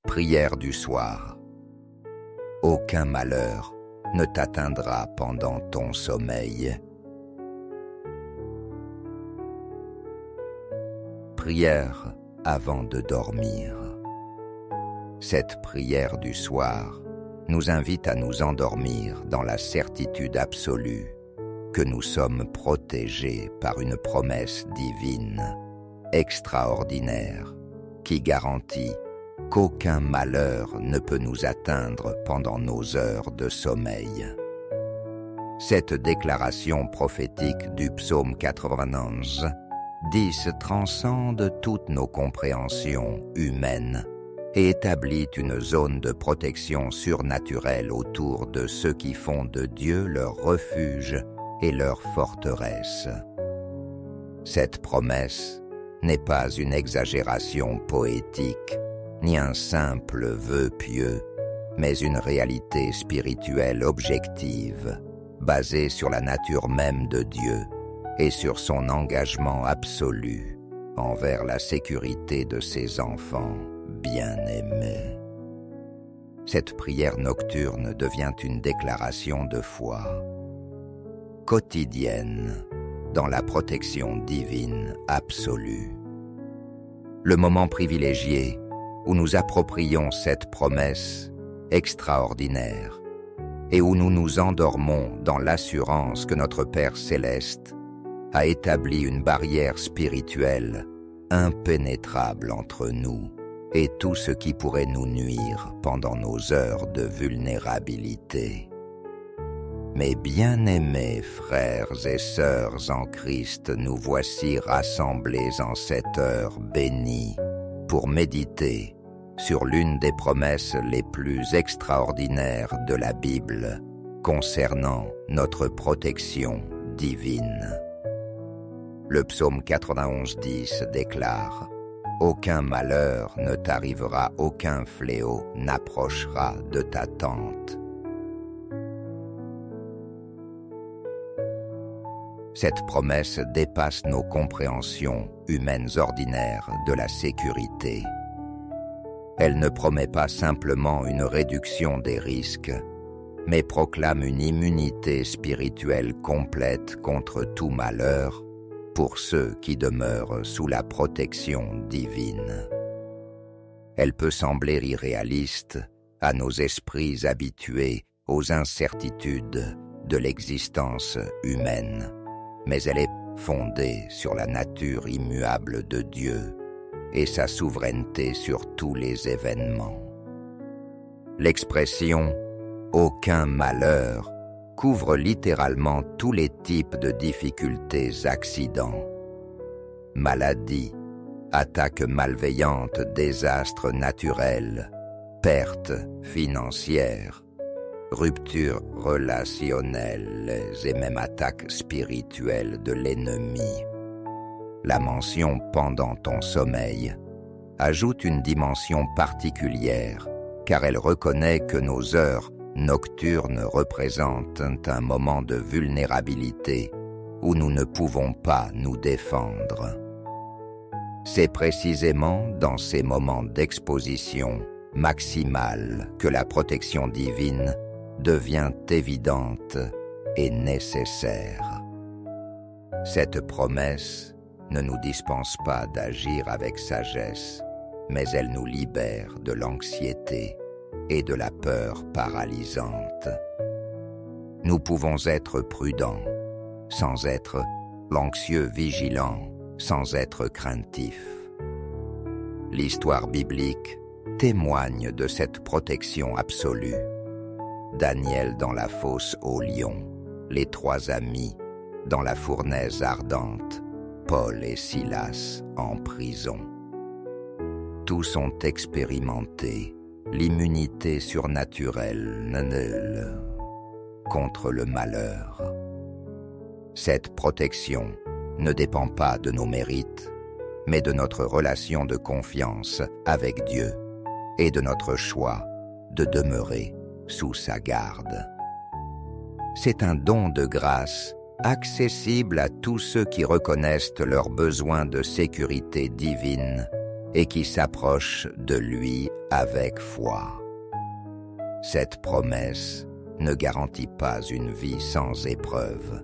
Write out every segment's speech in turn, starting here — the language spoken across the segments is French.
Prière du soir. Aucun malheur ne t'atteindra pendant ton sommeil. Prière avant de dormir. Cette prière du soir nous invite à nous endormir dans la certitude absolue que nous sommes protégés par une promesse divine, extraordinaire, qui garantit qu'aucun malheur ne peut nous atteindre pendant nos heures de sommeil. Cette déclaration prophétique du psaume 91 transcende toutes nos compréhensions humaines et établit une zone de protection surnaturelle autour de ceux qui font de Dieu leur refuge et leur forteresse. Cette promesse n'est pas une exagération poétique, ni un simple vœu pieux, mais une réalité spirituelle objective, basée sur la nature même de Dieu et sur son engagement absolu envers la sécurité de ses enfants bien-aimés. Cette prière nocturne devient une déclaration de foi quotidienne dans la protection divine absolue. Le moment privilégié où nous approprions cette promesse extraordinaire et où nous nous endormons dans l'assurance que notre Père céleste a établi une barrière spirituelle impénétrable entre nous et tout ce qui pourrait nous nuire pendant nos heures de vulnérabilité. Mes bien-aimés frères et sœurs en Christ, nous voici rassemblés en cette heure bénie pour méditer sur l'une des promesses les plus extraordinaires de la Bible concernant notre protection divine. Le psaume 91:10 déclare « Aucun malheur ne t'arrivera, aucun fléau n'approchera de ta tente. » Cette promesse dépasse nos compréhensions humaines ordinaires de la sécurité. Elle ne promet pas simplement une réduction des risques, mais proclame une immunité spirituelle complète contre tout malheur pour ceux qui demeurent sous la protection divine. Elle peut sembler irréaliste à nos esprits habitués aux incertitudes de l'existence humaine, mais elle est fondée sur la nature immuable de Dieu et sa souveraineté sur tous les événements. L'expression « aucun malheur » couvre littéralement tous les types de difficultés, accidents, maladies, attaques malveillantes, désastres naturels, pertes financières, ruptures relationnelles et même attaques spirituelles de l'ennemi. La mention « pendant ton sommeil » ajoute une dimension particulière car elle reconnaît que nos heures nocturnes représentent un moment de vulnérabilité où nous ne pouvons pas nous défendre. C'est précisément dans ces moments d'exposition maximale que la protection divine devient évidente et nécessaire. Cette promesse ne nous dispense pas d'agir avec sagesse, mais elle nous libère de l'anxiété et de la peur paralysante. Nous pouvons être prudents, sans être l'anxieux vigilant, sans être craintif. L'histoire biblique témoigne de cette protection absolue. Daniel dans la fosse aux lions, les 3 amis dans la fournaise ardente, Paul et Silas en prison. Tous ont expérimenté l'immunité surnaturelle contre le malheur. Cette protection ne dépend pas de nos mérites, mais de notre relation de confiance avec Dieu et de notre choix de demeurer sous sa garde. C'est un don de grâce accessible à tous ceux qui reconnaissent leur besoin de sécurité divine et qui s'approchent de lui avec foi. Cette promesse ne garantit pas une vie sans épreuve,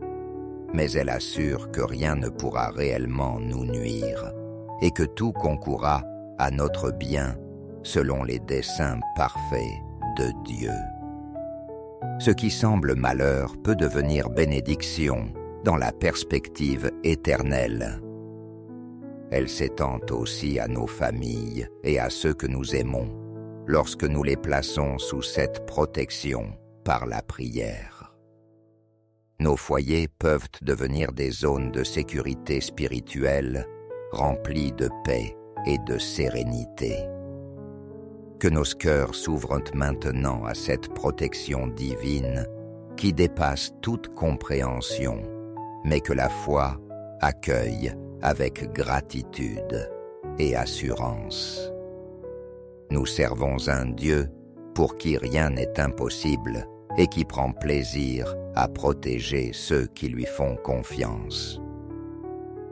mais elle assure que rien ne pourra réellement nous nuire et que tout concourra à notre bien selon les desseins parfaits de Dieu. Ce qui semble malheur peut devenir bénédiction dans la perspective éternelle. Elle s'étend aussi à nos familles et à ceux que nous aimons lorsque nous les plaçons sous cette protection par la prière. Nos foyers peuvent devenir des zones de sécurité spirituelle remplies de paix et de sérénité. Que nos cœurs s'ouvrent maintenant à cette protection divine qui dépasse toute compréhension, mais que la foi accueille avec gratitude et assurance. Nous servons un Dieu pour qui rien n'est impossible et qui prend plaisir à protéger ceux qui lui font confiance.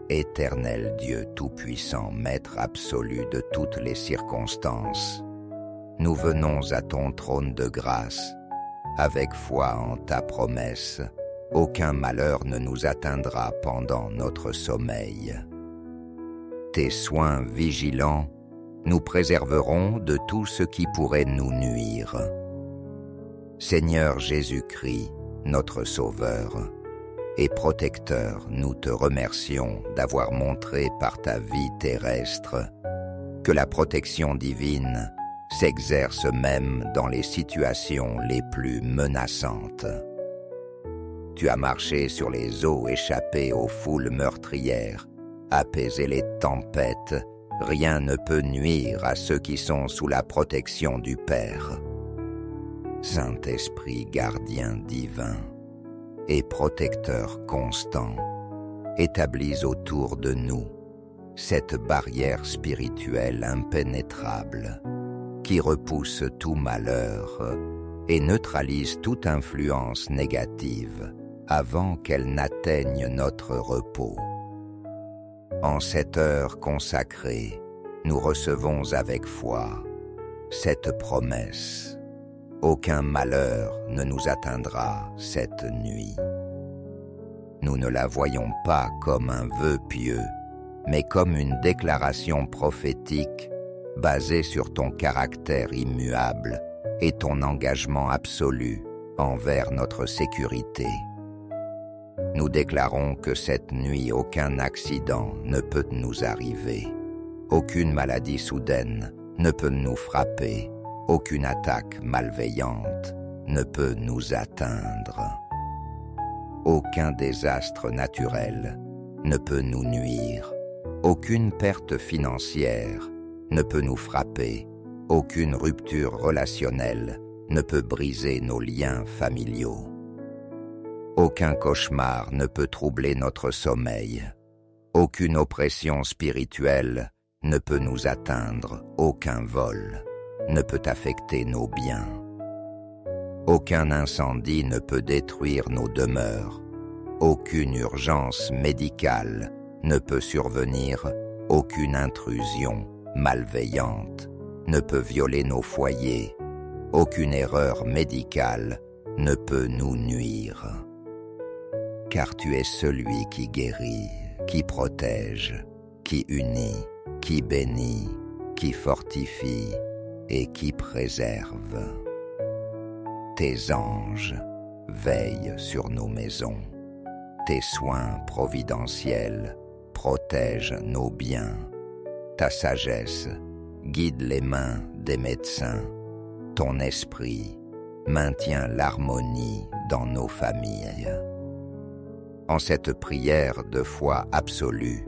Éternel Dieu Tout-Puissant, Maître absolu de toutes les circonstances, nous venons à ton trône de grâce, avec foi en ta promesse. Aucun malheur ne nous atteindra pendant notre sommeil. Tes soins vigilants nous préserveront de tout ce qui pourrait nous nuire. Seigneur Jésus-Christ, notre Sauveur et Protecteur, nous te remercions d'avoir montré par ta vie terrestre que la protection divine s'exerce même dans les situations les plus menaçantes. Tu as marché sur les eaux, échappé aux foules meurtrières, apaisé les tempêtes. Rien ne peut nuire à ceux qui sont sous la protection du Père. Saint-Esprit gardien divin et protecteur constant, établis autour de nous cette barrière spirituelle impénétrable qui repousse tout malheur et neutralise toute influence négative avant qu'elle n'atteigne notre repos. En cette heure consacrée, nous recevons avec foi cette promesse. Aucun malheur ne nous atteindra cette nuit. Nous ne la voyons pas comme un vœu pieux, mais comme une déclaration prophétique basée sur ton caractère immuable et ton engagement absolu envers notre sécurité. Nous déclarons que cette nuit, aucun accident ne peut nous arriver, aucune maladie soudaine ne peut nous frapper, aucune attaque malveillante ne peut nous atteindre. Aucun désastre naturel ne peut nous nuire, aucune perte financière ne peut nous frapper, aucune rupture relationnelle ne peut briser nos liens familiaux. Aucun cauchemar ne peut troubler notre sommeil. Aucune oppression spirituelle ne peut nous atteindre. Aucun vol ne peut affecter nos biens. Aucun incendie ne peut détruire nos demeures. Aucune urgence médicale ne peut survenir. Aucune intrusion malveillante ne peut violer nos foyers. Aucune erreur médicale ne peut nous nuire. Car tu es celui qui guérit, qui protège, qui unit, qui bénit, qui fortifie et qui préserve. Tes anges veillent sur nos maisons. Tes soins providentiels protègent nos biens. Ta sagesse guide les mains des médecins. Ton esprit maintient l'harmonie dans nos familles. En cette prière de foi absolue,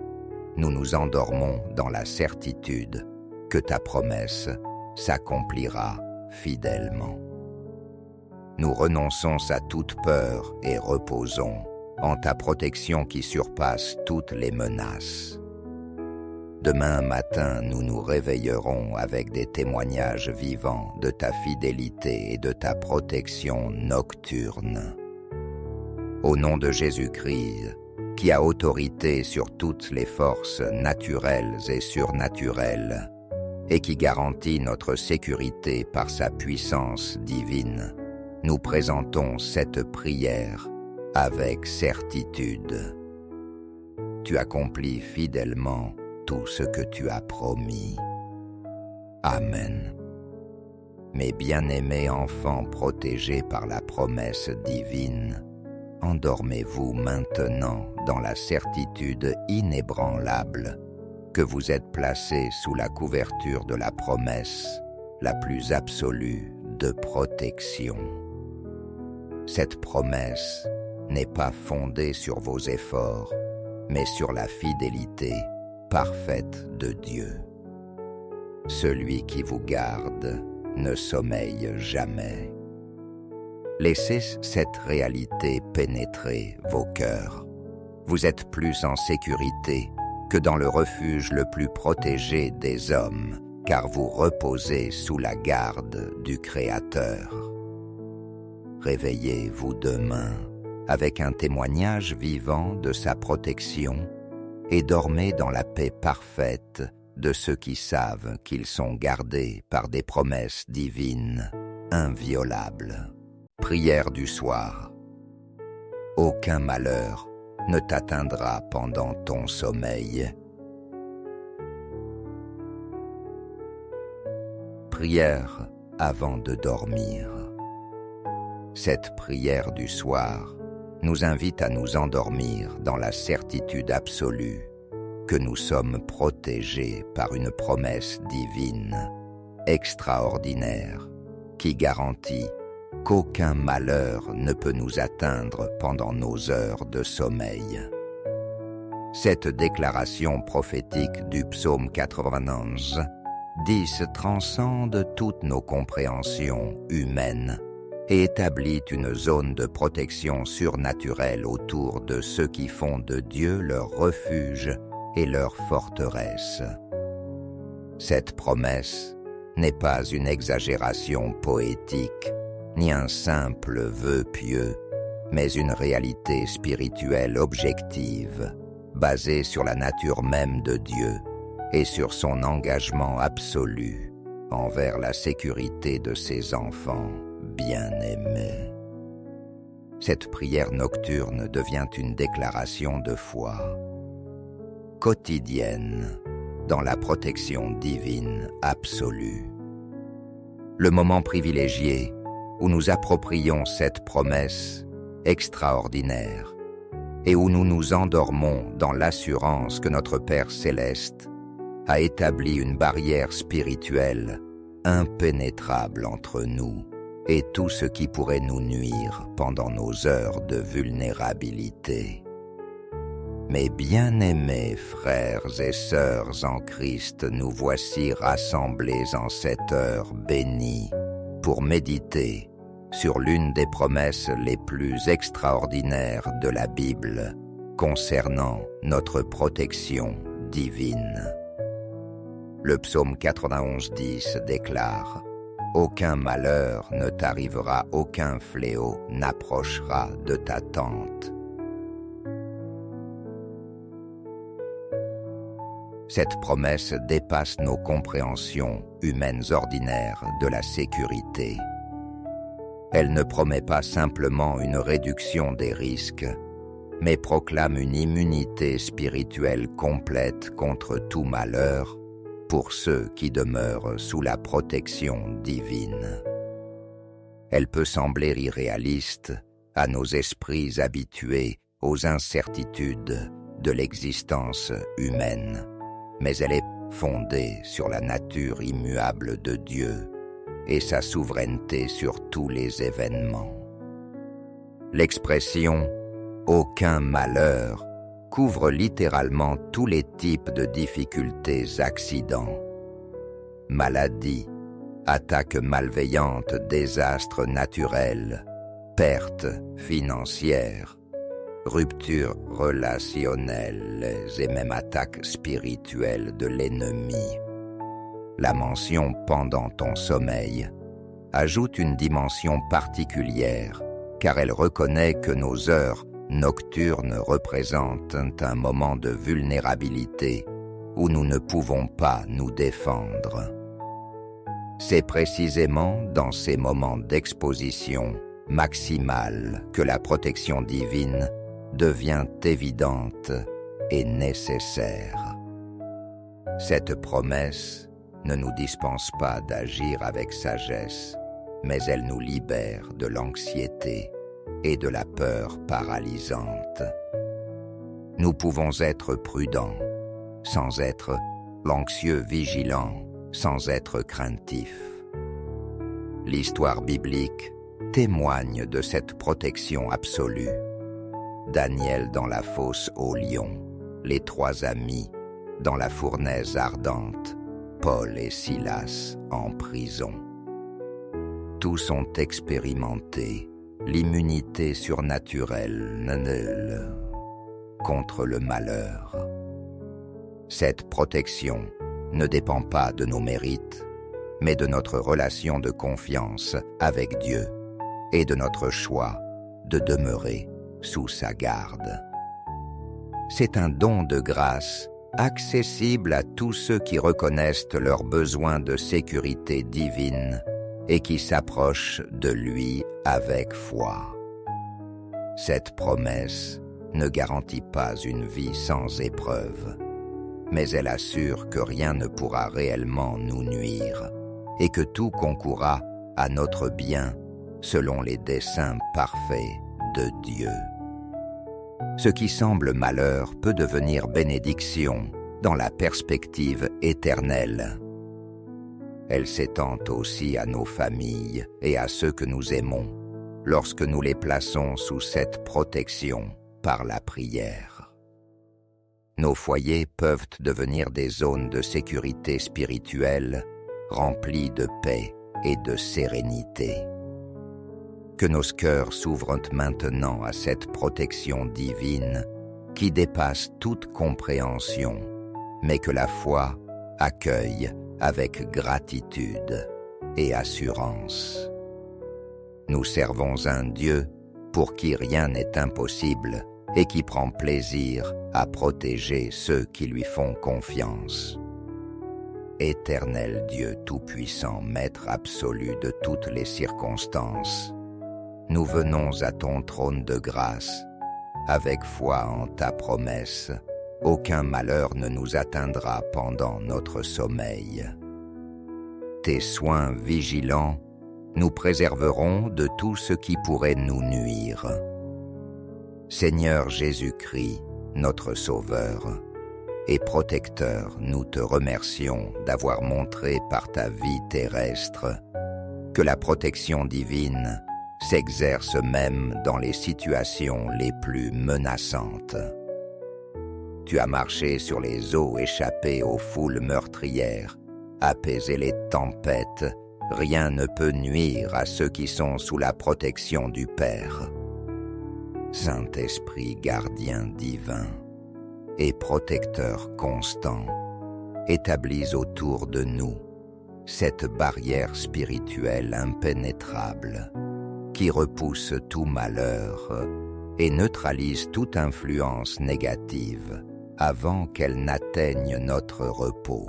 nous nous endormons dans la certitude que ta promesse s'accomplira fidèlement. Nous renonçons à toute peur et reposons en ta protection qui surpasse toutes les menaces. Demain matin, nous nous réveillerons avec des témoignages vivants de ta fidélité et de ta protection nocturne. Au nom de Jésus-Christ, qui a autorité sur toutes les forces naturelles et surnaturelles, et qui garantit notre sécurité par sa puissance divine, nous présentons cette prière avec certitude. Tu accomplis fidèlement tout ce que tu as promis. Amen. Mes bien-aimés enfants protégés par la promesse divine, endormez-vous maintenant dans la certitude inébranlable que vous êtes placés sous la couverture de la promesse la plus absolue de protection. Cette promesse n'est pas fondée sur vos efforts, mais sur la fidélité parfaite de Dieu. Celui qui vous garde ne sommeille jamais. Laissez cette réalité pénétrer vos cœurs. Vous êtes plus en sécurité que dans le refuge le plus protégé des hommes, car vous reposez sous la garde du Créateur. Réveillez-vous demain avec un témoignage vivant de sa protection et dormez dans la paix parfaite de ceux qui savent qu'ils sont gardés par des promesses divines inviolables. Prière du soir. Aucun malheur ne t'atteindra pendant ton sommeil. Prière avant de dormir. Cette prière du soir nous invite à nous endormir dans la certitude absolue que nous sommes protégés par une promesse divine, extraordinaire, qui garantit qu'aucun malheur ne peut nous atteindre pendant nos heures de sommeil. Cette déclaration prophétique du psaume 91, 10 transcende toutes nos compréhensions humaines et établit une zone de protection surnaturelle autour de ceux qui font de Dieu leur refuge et leur forteresse. Cette promesse n'est pas une exagération poétique, ni un simple vœu pieux, mais une réalité spirituelle objective, basée sur la nature même de Dieu et sur son engagement absolu envers la sécurité de ses enfants bien-aimés. Cette prière nocturne devient une déclaration de foi quotidienne dans la protection divine absolue. Le moment privilégié où nous approprions cette promesse extraordinaire et où nous nous endormons dans l'assurance que notre Père céleste a établi une barrière spirituelle impénétrable entre nous et tout ce qui pourrait nous nuire pendant nos heures de vulnérabilité. Mes bien-aimés frères et sœurs en Christ, nous voici rassemblés en cette heure bénie pour méditer sur l'une des promesses les plus extraordinaires de la Bible concernant notre protection divine. Le psaume 91:10 déclare « Aucun malheur ne t'arrivera, aucun fléau n'approchera de ta tente. » Cette promesse dépasse nos compréhensions humaines ordinaires de la sécurité. Elle ne promet pas simplement une réduction des risques, mais proclame une immunité spirituelle complète contre tout malheur pour ceux qui demeurent sous la protection divine. Elle peut sembler irréaliste à nos esprits habitués aux incertitudes de l'existence humaine, mais elle est fondée sur la nature immuable de Dieu et sa souveraineté sur tous les événements. L'expression « aucun malheur » couvre littéralement tous les types de difficultés, accidents, maladies, attaques malveillantes, désastres naturels, pertes financières, ruptures relationnelles et même attaques spirituelles de l'ennemi. La mention « pendant ton sommeil » ajoute une dimension particulière car elle reconnaît que nos heures nocturnes représentent un moment de vulnérabilité où nous ne pouvons pas nous défendre. C'est précisément dans ces moments d'exposition maximale que la protection divine devient évidente et nécessaire. Cette promesse ne nous dispense pas d'agir avec sagesse, mais elle nous libère de l'anxiété et de la peur paralysante. Nous pouvons être prudents, sans être l'anxieux vigilant, sans être craintif. L'histoire biblique témoigne de cette protection absolue. Daniel dans la fosse aux lions, les 3 amis dans la fournaise ardente, Paul et Silas en prison. Tous ont expérimenté l'immunité surnaturelle contre le malheur. Cette protection ne dépend pas de nos mérites, mais de notre relation de confiance avec Dieu et de notre choix de demeurer sous sa garde. C'est un don de grâce accessible à tous ceux qui reconnaissent leur besoin de sécurité divine et qui s'approchent de lui avec foi. Cette promesse ne garantit pas une vie sans épreuve, mais elle assure que rien ne pourra réellement nous nuire et que tout concourra à notre bien selon les desseins parfaits de Dieu. Ce qui semble malheur peut devenir bénédiction dans la perspective éternelle. Elle s'étend aussi à nos familles et à ceux que nous aimons lorsque nous les plaçons sous cette protection par la prière. Nos foyers peuvent devenir des zones de sécurité spirituelle remplies de paix et de sérénité. Que nos cœurs s'ouvrent maintenant à cette protection divine qui dépasse toute compréhension, mais que la foi accueille avec gratitude et assurance. Nous servons un Dieu pour qui rien n'est impossible et qui prend plaisir à protéger ceux qui lui font confiance. Éternel Dieu Tout-Puissant, Maître absolu de toutes les circonstances, nous venons à ton trône de grâce, avec foi en ta promesse. Aucun malheur ne nous atteindra pendant notre sommeil. Tes soins vigilants nous préserveront de tout ce qui pourrait nous nuire. Seigneur Jésus-Christ, notre Sauveur et Protecteur, nous te remercions d'avoir montré par ta vie terrestre que la protection divine s'exerce même dans les situations les plus menaçantes. Tu as marché sur les eaux, échappé aux foules meurtrières, apaisé les tempêtes. Rien ne peut nuire à ceux qui sont sous la protection du Père. Saint-Esprit gardien divin et protecteur constant, établis autour de nous cette barrière spirituelle impénétrable qui repousse tout malheur et neutralise toute influence négative avant qu'elle n'atteigne notre repos.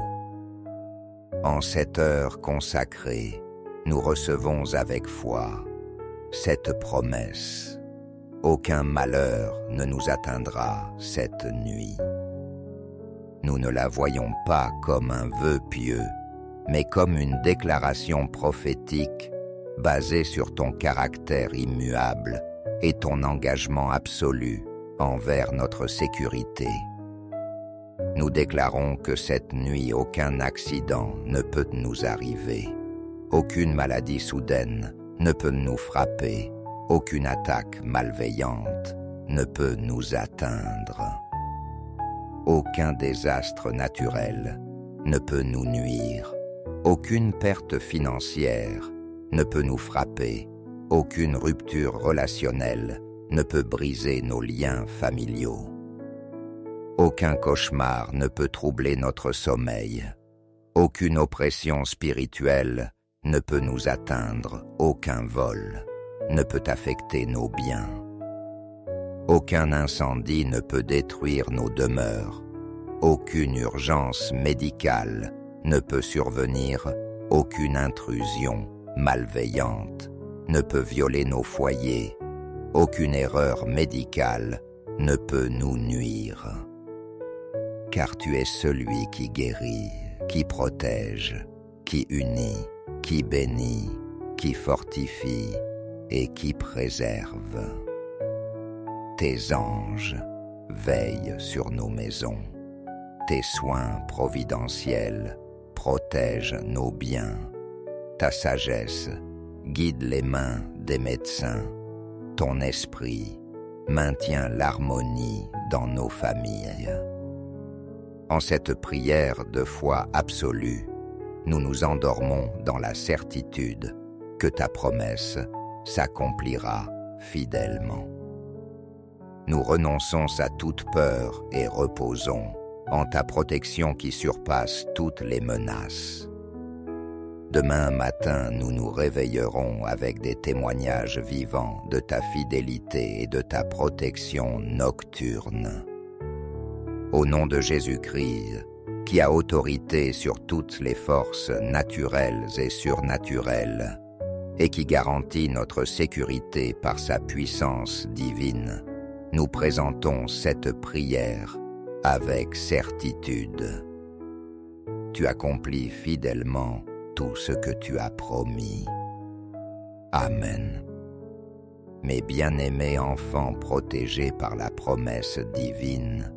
En cette heure consacrée, nous recevons avec foi cette promesse. Aucun malheur ne nous atteindra cette nuit. Nous ne la voyons pas comme un vœu pieux, mais comme une déclaration prophétique basée sur ton caractère immuable et ton engagement absolu envers notre sécurité. Nous déclarons que cette nuit, aucun accident ne peut nous arriver. Aucune maladie soudaine ne peut nous frapper. Aucune attaque malveillante ne peut nous atteindre. Aucun désastre naturel ne peut nous nuire. Aucune perte financière ne peut nous frapper. Aucune rupture relationnelle ne peut briser nos liens familiaux. Aucun cauchemar ne peut troubler notre sommeil. Aucune oppression spirituelle ne peut nous atteindre. Aucun vol ne peut affecter nos biens. Aucun incendie ne peut détruire nos demeures. Aucune urgence médicale ne peut survenir Aucune intrusion malveillante ne peut violer nos foyers. Aucune erreur médicale ne peut nous nuire. Car tu es celui qui guérit, qui protège, qui unit, qui bénit, qui fortifie et qui préserve. Tes anges veillent sur nos maisons. Tes soins providentiels protègent nos biens. Ta sagesse guide les mains des médecins. Ton esprit maintient l'harmonie dans nos familles. En cette prière de foi absolue, nous nous endormons dans la certitude que ta promesse s'accomplira fidèlement. Nous renonçons à toute peur et reposons en ta protection qui surpasse toutes les menaces. Demain matin, nous nous réveillerons avec des témoignages vivants de ta fidélité et de ta protection nocturne. Au nom de Jésus-Christ, qui a autorité sur toutes les forces naturelles et surnaturelles, et qui garantit notre sécurité par sa puissance divine, nous présentons cette prière avec certitude. Tu accomplis fidèlement tout ce que tu as promis. Amen. Mes bien-aimés enfants protégés par la promesse divine,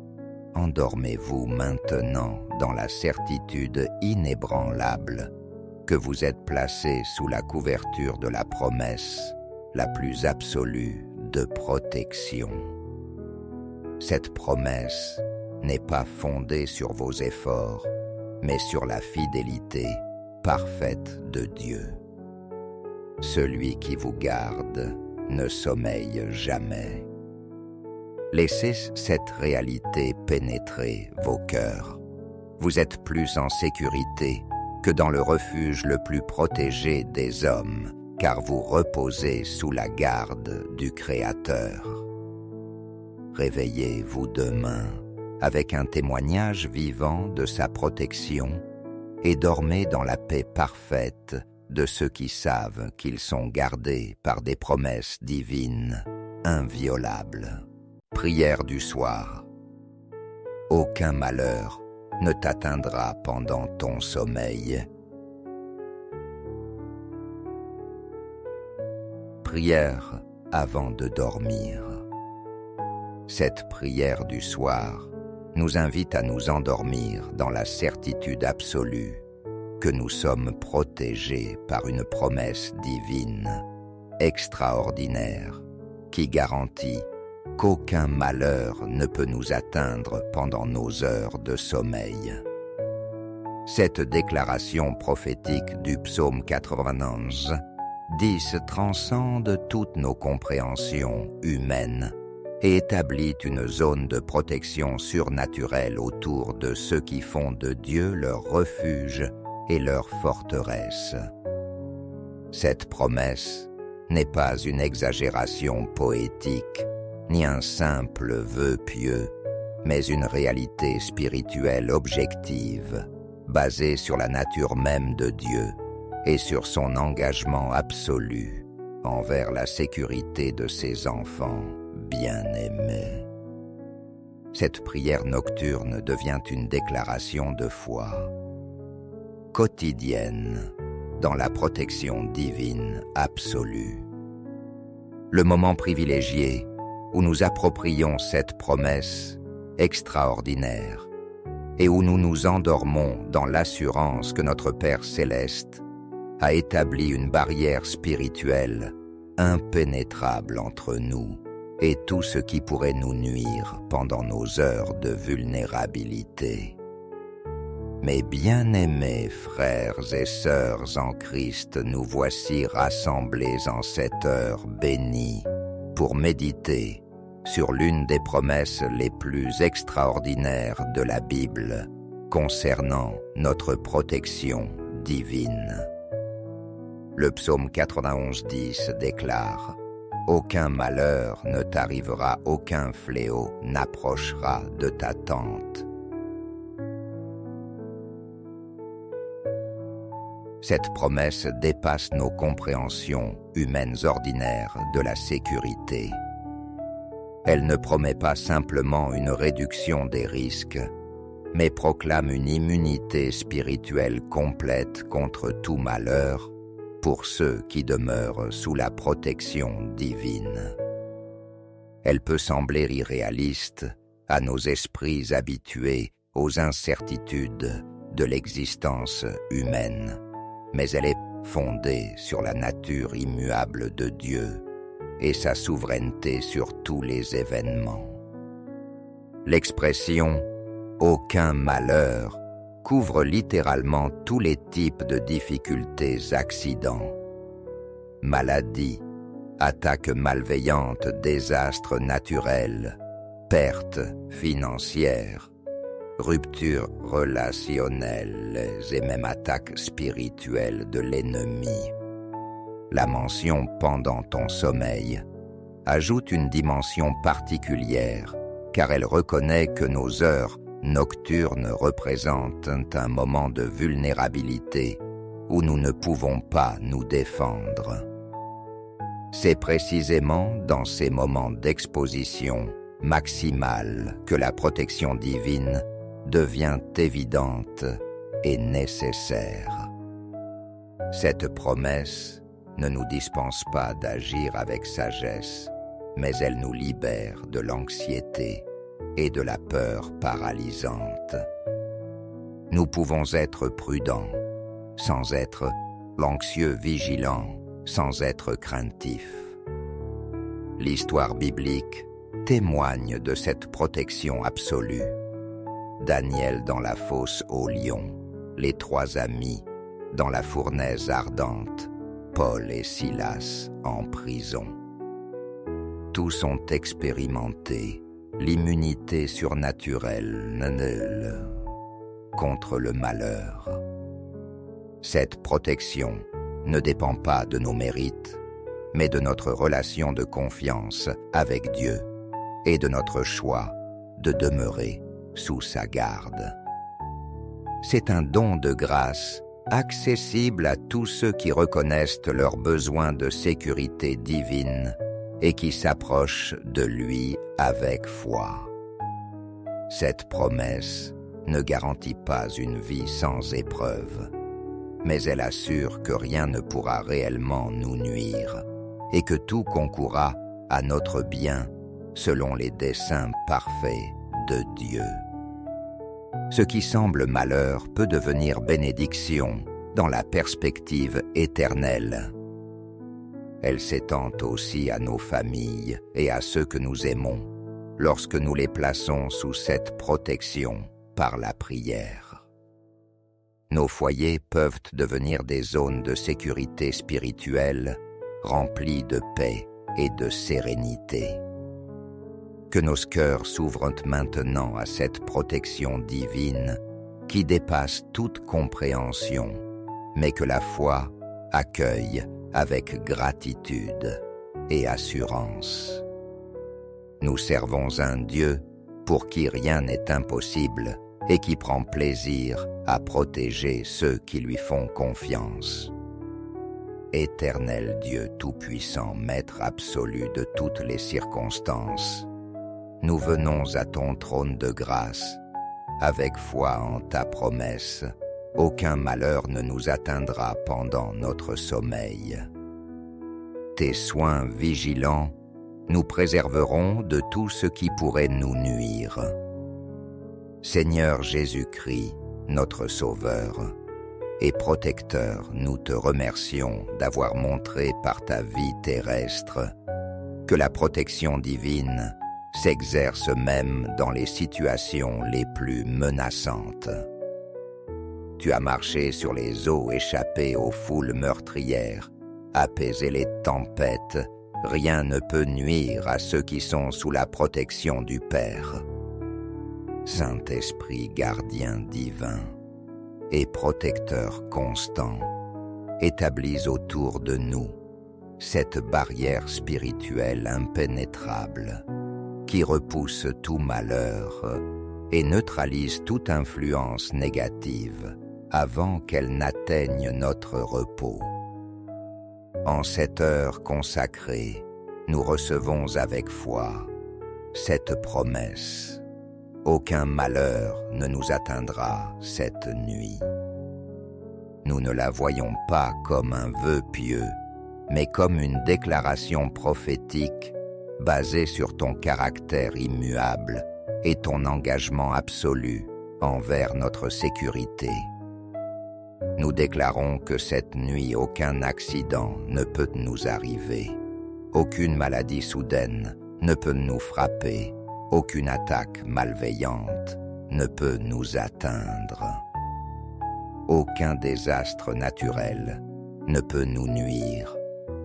endormez-vous maintenant dans la certitude inébranlable que vous êtes placés sous la couverture de la promesse la plus absolue de protection. Cette promesse n'est pas fondée sur vos efforts, mais sur la fidélité parfaite de Dieu. Celui qui vous garde ne sommeille jamais. Laissez cette réalité pénétrer vos cœurs. Vous êtes plus en sécurité que dans le refuge le plus protégé des hommes, car vous reposez sous la garde du Créateur. Réveillez-vous demain avec un témoignage vivant de sa protection et dormez dans la paix parfaite de ceux qui savent qu'ils sont gardés par des promesses divines inviolables. Prière du soir. Aucun malheur ne t'atteindra pendant ton sommeil. Prière avant de dormir. Cette prière du soir nous invite à nous endormir dans la certitude absolue que nous sommes protégés par une promesse divine, extraordinaire, qui garantit qu'aucun malheur ne peut nous atteindre pendant nos heures de sommeil. Cette déclaration prophétique du psaume 91, 10 transcende toutes nos compréhensions humaines et établit une zone de protection surnaturelle autour de ceux qui font de Dieu leur refuge et leur forteresse. Cette promesse n'est pas une exagération poétique, ni un simple vœu pieux, mais une réalité spirituelle objective, basée sur la nature même de Dieu et sur son engagement absolu envers la sécurité de ses enfants bien-aimés. Cette prière nocturne devient une déclaration de foi quotidienne dans la protection divine absolue. Le moment privilégié où nous approprions cette promesse extraordinaire et où nous nous endormons dans l'assurance que notre Père céleste a établi une barrière spirituelle impénétrable entre nous et tout ce qui pourrait nous nuire pendant nos heures de vulnérabilité. Mes bien-aimés frères et sœurs en Christ, nous voici rassemblés en cette heure bénie pour méditer sur l'une des promesses les plus extraordinaires de la Bible concernant notre protection divine. Le psaume 91:10 déclare « Aucun malheur ne t'arrivera, aucun fléau n'approchera de ta tente. » Cette promesse dépasse nos compréhensions humaines ordinaires de la sécurité. Elle ne promet pas simplement une réduction des risques, mais proclame une immunité spirituelle complète contre tout malheur pour ceux qui demeurent sous la protection divine. Elle peut sembler irréaliste à nos esprits habitués aux incertitudes de l'existence humaine, mais elle est fondée sur la nature immuable de Dieu et sa souveraineté sur tous les événements. L'expression « aucun malheur » couvre littéralement tous les types de difficultés, accidents, maladies, attaques malveillantes, désastres naturels, pertes financières, ruptures relationnelles et même attaques spirituelles de l'ennemi. La mention « pendant ton sommeil » ajoute une dimension particulière car elle reconnaît que nos heures nocturnes représentent un moment de vulnérabilité où nous ne pouvons pas nous défendre. C'est précisément dans ces moments d'exposition maximale que la protection divine devient évidente et nécessaire. Cette promesse ne nous dispense pas d'agir avec sagesse, mais elle nous libère de l'anxiété et de la peur paralysante. Nous pouvons être prudents, sans être l'anxieux vigilant, sans être craintif. L'histoire biblique témoigne de cette protection absolue. Daniel dans la fosse aux lions, les 3 amis dans la fournaise ardente, Paul et Silas en prison. Tous ont expérimenté l'immunité surnaturelle contre le malheur. Cette protection ne dépend pas de nos mérites, mais de notre relation de confiance avec Dieu et de notre choix de demeurer sous sa garde. C'est un don de grâce accessible à tous ceux qui reconnaissent leur besoin de sécurité divine et qui s'approchent de lui avec foi. Cette promesse ne garantit pas une vie sans épreuve, mais elle assure que rien ne pourra réellement nous nuire et que tout concourra à notre bien selon les desseins parfaits de Dieu. Ce qui semble malheur peut devenir bénédiction dans la perspective éternelle. Elle s'étend aussi à nos familles et à ceux que nous aimons lorsque nous les plaçons sous cette protection par la prière. Nos foyers peuvent devenir des zones de sécurité spirituelle remplies de paix et de sérénité. Que nos cœurs s'ouvrent maintenant à cette protection divine qui dépasse toute compréhension, mais que la foi accueille avec gratitude et assurance. Nous servons un Dieu pour qui rien n'est impossible et qui prend plaisir à protéger ceux qui lui font confiance. Éternel Dieu Tout-Puissant, Maître absolu de toutes les circonstances, nous venons à ton trône de grâce, avec foi en ta promesse. Aucun malheur ne nous atteindra pendant notre sommeil. Tes soins vigilants nous préserveront de tout ce qui pourrait nous nuire. Seigneur Jésus-Christ, notre Sauveur et Protecteur, nous te remercions d'avoir montré par ta vie terrestre que la protection divine s'exerce même dans les situations les plus menaçantes. Tu as marché sur les eaux, échappé aux foules meurtrières, apaisé les tempêtes. Rien ne peut nuire à ceux qui sont sous la protection du Père. Saint-Esprit gardien divin et protecteur constant, établis autour de nous cette barrière spirituelle impénétrable qui repousse tout malheur et neutralise toute influence négative avant qu'elle n'atteigne notre repos. En cette heure consacrée, nous recevons avec foi cette promesse. Aucun malheur ne nous atteindra cette nuit. Nous ne la voyons pas comme un vœu pieux, mais comme une déclaration prophétique basée sur ton caractère immuable et ton engagement absolu envers notre sécurité. Nous déclarons que cette nuit, aucun accident ne peut nous arriver, aucune maladie soudaine ne peut nous frapper, aucune attaque malveillante ne peut nous atteindre. Aucun désastre naturel ne peut nous nuire,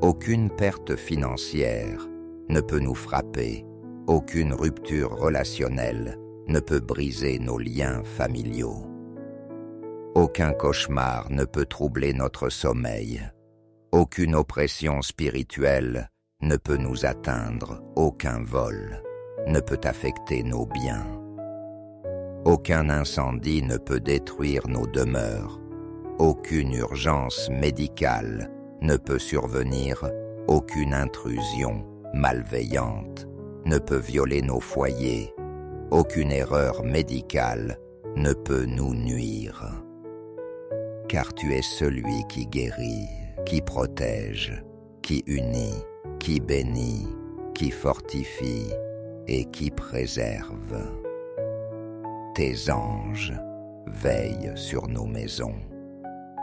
aucune perte financière ne peut nous frapper, aucune rupture relationnelle ne peut briser nos liens familiaux. Aucun cauchemar ne peut troubler notre sommeil, aucune oppression spirituelle ne peut nous atteindre, aucun vol ne peut affecter nos biens. Aucun incendie ne peut détruire nos demeures, aucune urgence médicale ne peut survenir, aucune intrusion malveillante ne peut violer nos foyers, aucune erreur médicale ne peut nous nuire. Car tu es celui qui guérit, qui protège, qui unit, qui bénit, qui fortifie et qui préserve. Tes anges veillent sur nos maisons.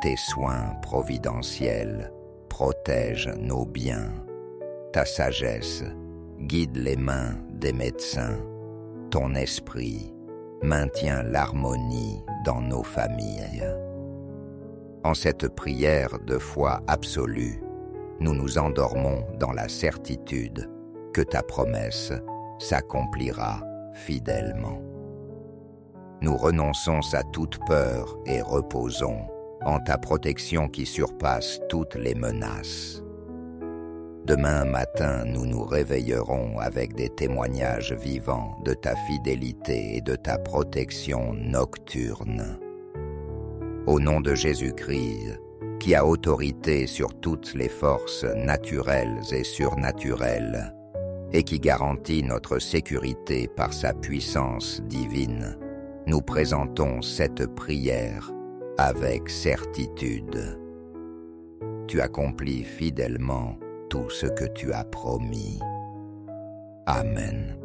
Tes soins providentiels protègent nos biens. Ta sagesse guide les mains des médecins. Ton esprit maintient l'harmonie dans nos familles. En cette prière de foi absolue, nous nous endormons dans la certitude que ta promesse s'accomplira fidèlement. Nous renonçons à toute peur et reposons en ta protection qui surpasse toutes les menaces. Demain matin, nous nous réveillerons avec des témoignages vivants de ta fidélité et de ta protection nocturne. Au nom de Jésus-Christ, qui a autorité sur toutes les forces naturelles et surnaturelles, et qui garantit notre sécurité par sa puissance divine, nous présentons cette prière avec certitude. Tu accomplis fidèlement tout ce que tu as promis. Amen.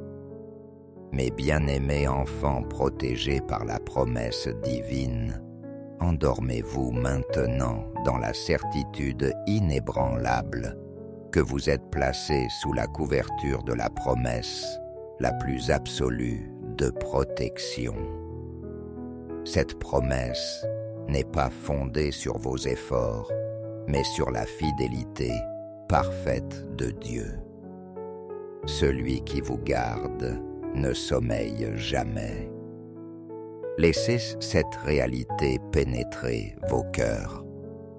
Mes bien-aimés enfants protégés par la promesse divine, endormez-vous maintenant dans la certitude inébranlable que vous êtes placés sous la couverture de la promesse la plus absolue de protection. Cette promesse n'est pas fondée sur vos efforts, mais sur la fidélité parfaite de Dieu. Celui qui vous garde ne sommeille jamais. Laissez cette réalité pénétrer vos cœurs.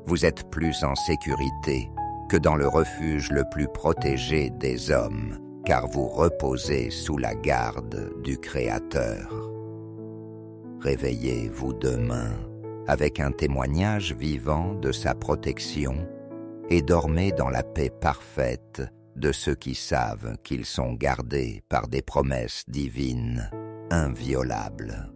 Vous êtes plus en sécurité que dans le refuge le plus protégé des hommes, car vous reposez sous la garde du Créateur. Réveillez-vous demain avec un témoignage vivant de sa protection et dormez dans la paix parfaite de ceux qui savent qu'ils sont gardés par des promesses divines inviolables.